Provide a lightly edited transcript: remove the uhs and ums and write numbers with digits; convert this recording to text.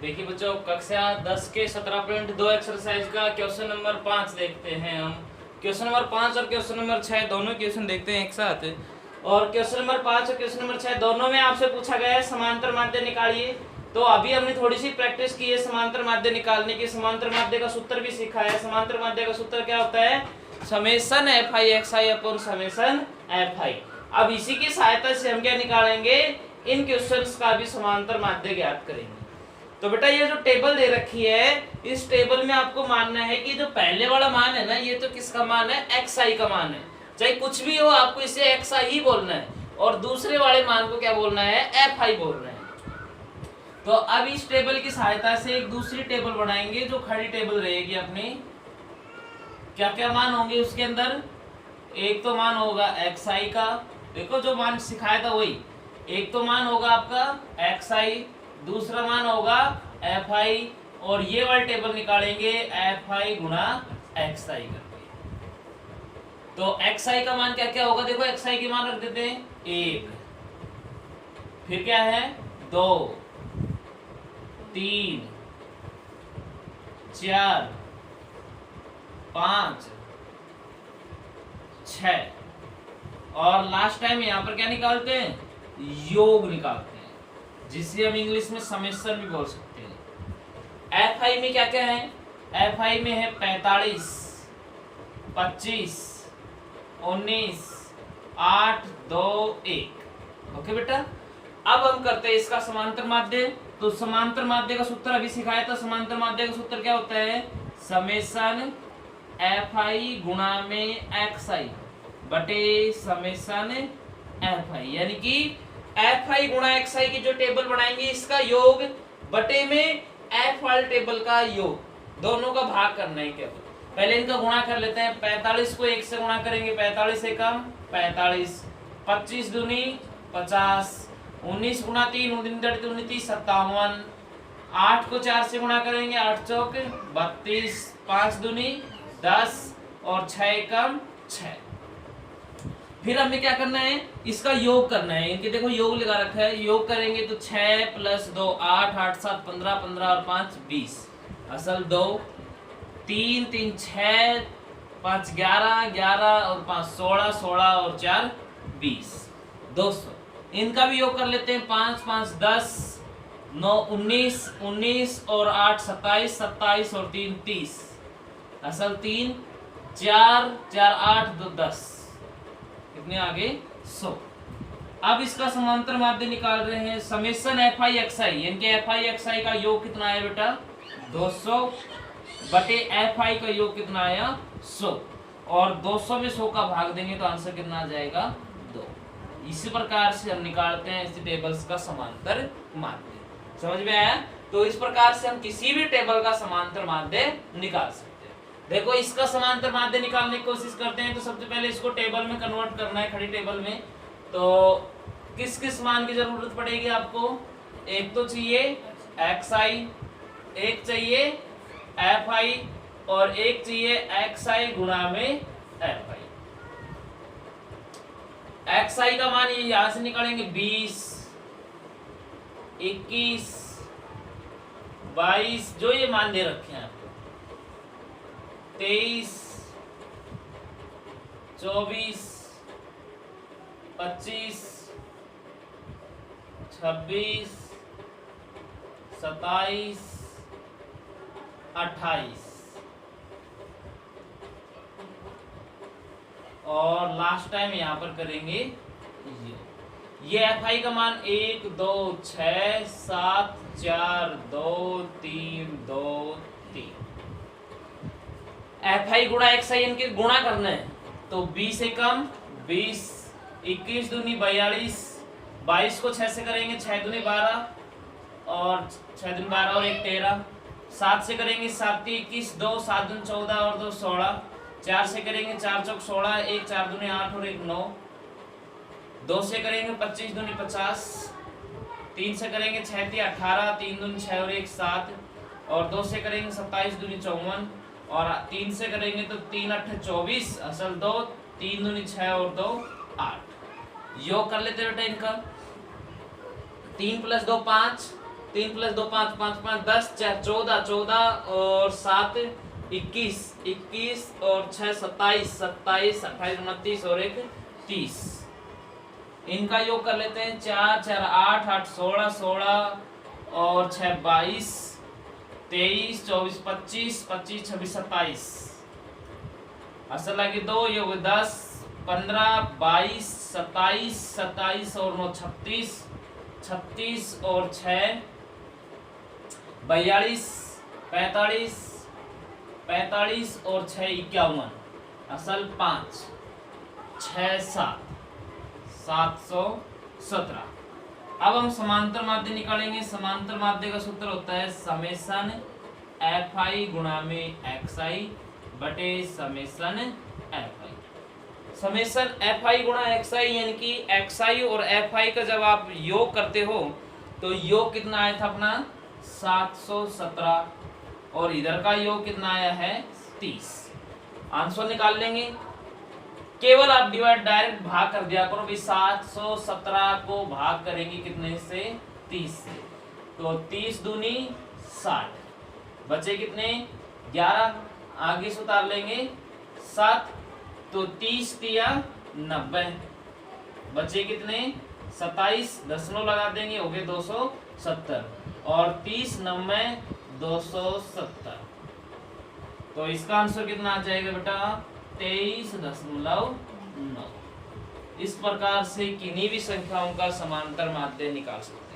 देखिए बच्चों, कक्षा 10 के 17.2 एक्सरसाइज का क्वेश्चन नंबर 5 देखते हैं हम। क्वेश्चन नंबर 5 और क्वेश्चन नंबर 6 दोनों क्वेश्चन देखते हैं एक साथ। और क्वेश्चन नंबर 5 और क्वेश्चन नंबर 6 दोनों में आपसे पूछा गया है समांतर माध्य निकालिए। तो अभी हमने थोड़ी सी प्रैक्टिस की है समांतर माध्य निकालने की। समांतर माध्य का सूत्र भी सीखा है। समांतर माध्य का सूत्र क्या होता है? Summation F I x I upon summation F I. अब इसी की सहायता से हम क्या निकालेंगे? इन क्वेश्चंस का भी समांतर माध्य ज्ञात करेंगे। तो बेटा ये जो टेबल दे रखी है, इस टेबल में आपको मानना है कि जो पहले वाला मान है ना, ये तो किसका मान है? एक्स आई का मान है। चाहे कुछ भी हो, आपको इसे एक्स आई ही बोलना है और दूसरे वाले मान को क्या बोलना है? एफ आई बोलना है। तो अब इस टेबल की सहायता से एक दूसरी टेबल बनाएंगे जो खड़ी टेबल रहेगी अपनी। क्या क्या मान होंगे उसके अंदर? एक तो मान होगा एक्स आई का, देखो जो मान सिखाया था वही। एक तो मान होगा आपका एक्स आई, दूसरा मान होगा एफ आई, और ये वाली टेबल निकालेंगे एफ आई गुणा एक्स आई करके। तो एक्स आई का मान क्या क्या होगा? देखो एक्स आई के मान रख देते हैं 1, फिर क्या है 2, 3, 4, 5, 6, और लास्ट टाइम यहां पर क्या निकालते हैं? योग निकालते हैं, जिसे हम इंग्लिश में समेशन भी बोल सकते हैं। एफ आई में क्या क्या है? एफ आई में है 45, 25, 19, 8, 2, 1। ओके बेटा, अब हम करते हैं इसका समांतर माध्य। तो समांतर माध्य का सूत्र अभी सिखाया था। समांतर माध्य का सूत्र क्या होता है? समेशन एफ आई गुणा में एक्स आई बटे समेशन एफ आई, यानी कि एफ आई गुणा एक्स आई की जो टेबल बनाएंगे इसका योग बटे में एफ वाले टेबल का योग, दोनों का भाग करना है केवल। पहले इनका गुणा कर लेते हैं। 45 को 1 से गुणा करेंगे, 45 से कम 45, 25 दूनी 50, 19 गुणा 3 29 57, 8 को 4 से गुणा करेंगे 8 चौक 32, 5 दूनी 10 और 6 कम 6। फिर हमें क्या करना है? इसका योग करना है। इनके देखो योग लगा रखा है। योग करेंगे तो 6 + 2 8, 8 7 15, 15 और 5 20, असल 2, 3 3 6, 5 11, 11 और 5 16, 16 और 4 20, 200। इनका भी योग कर लेते हैं। 5 5 10, 9 19, 19 और 8 27, 27 और 3 30, असल 3, 4 4 8 2 10, कितने आगे? 100। अब इसका समांतर माध्य निकाल रहे हैं। समेशन एफ आई एक्स आई, इनके एफ आई एक्स आई का योग कितना है बेटा? 200 बटे एफ आई का योग कितना आया? 100, और 200 में 100 का भाग देंगे तो आंसर कितना आ जाएगा? 2। इसी प्रकार से हम निकालते हैं इस टेबल्स का समांतर माध्य। समझ में आया? तो इस प्रकार से हम किसी भी टेबल का समांतर माध्य निकाल सकते हैं। देखो इसका समांतर माध्य निकालने की कोशिश करते हैं तो सबसे पहले इसको टेबल में कन्वर्ट करना है, खड़ी टेबल में। तो किस किस मान की जरूरत पड़ेगी आपको? एक तो चाहिए एक्स आई, एक चाहिए एफ आई, और एक चाहिए एक्स आई गुणा में एफ आई। एक्स आई का मान यहां से निकालेंगे 20, 21, 22, जो ये मान दे रखे हैं आपको, 23, 24, 25, 26, 27, 28, और लास्ट टाइम यहां पर करेंगे ये एफ आई का मान 1 2 6 7 4 2 3 2 3। एफ आई गुणा एक्स आई, इनके गुणा करना है। तो 20 से कम 20, 21 दूनी 42, 22 को 6 से करेंगे 6 दूनी 12, और 6 दूनी 12 और 1 13, 7 से करेंगे 7 21, 2 7 दूनी 14 और 2 16, 4 से करेंगे 4 चौक 16, 1 4 दूनी 8 और 1 9, 2 से करेंगे 25 दूनी 50, 3 से करेंगे 6 3 18, 3 दूनी 6 और 1 7, और 2 से करेंगे 27 दूनी 54, और 3 से करेंगे तो 3 8 24, असल 2, 3 दूनी 6 और 2 8। योग कर लेते बेटा इनका। 3 + 2 5, 3 + 2 5, 5 5 10, 4 14, 14 और 7 21, 21 और 6 27, 27 28 29 और 1 30। इनका योग कर लेते हैं। 4 4 8 8 16 16 और 6 22, 23 24 25 25 26 27। असल लगे 2 योग 10 15 22 27 27 और 9 36, 36 और 6 42 45, 45 और 6 51। असल 5 6 7 717। अब हम समांतर माध्य निकालेंगे। समांतर माध्य का सूत्र होता है समेशन Fi गुणा में xi बटे समेशन Fi। समेशन Fi गुणा xi यानी कि xi और Fi का जब आप योग करते हो तो योग कितना आया था अपना 717 और इधर का योग कितना आया है 30। आंसर निकाल लेंगे। केवल आप डिवाइड डायरेक्ट भाग कर दिया करो भाई। 717 को भाग करेंगे कितने से 30 से, तो 30 दूनी 60, बचे कितने 11। आगे से उतार लेंगे 7, तो 30 तिया 90, बचे कितने 27, दशमलव लगा देंगे हो गए 270 और 30 90 270। तो इसका आंसर कितना आ जाएगा बेटा 23.9। इस प्रकार से किन्हीं भी संख्याओं का समांतर माध्य निकाल सकते हैं।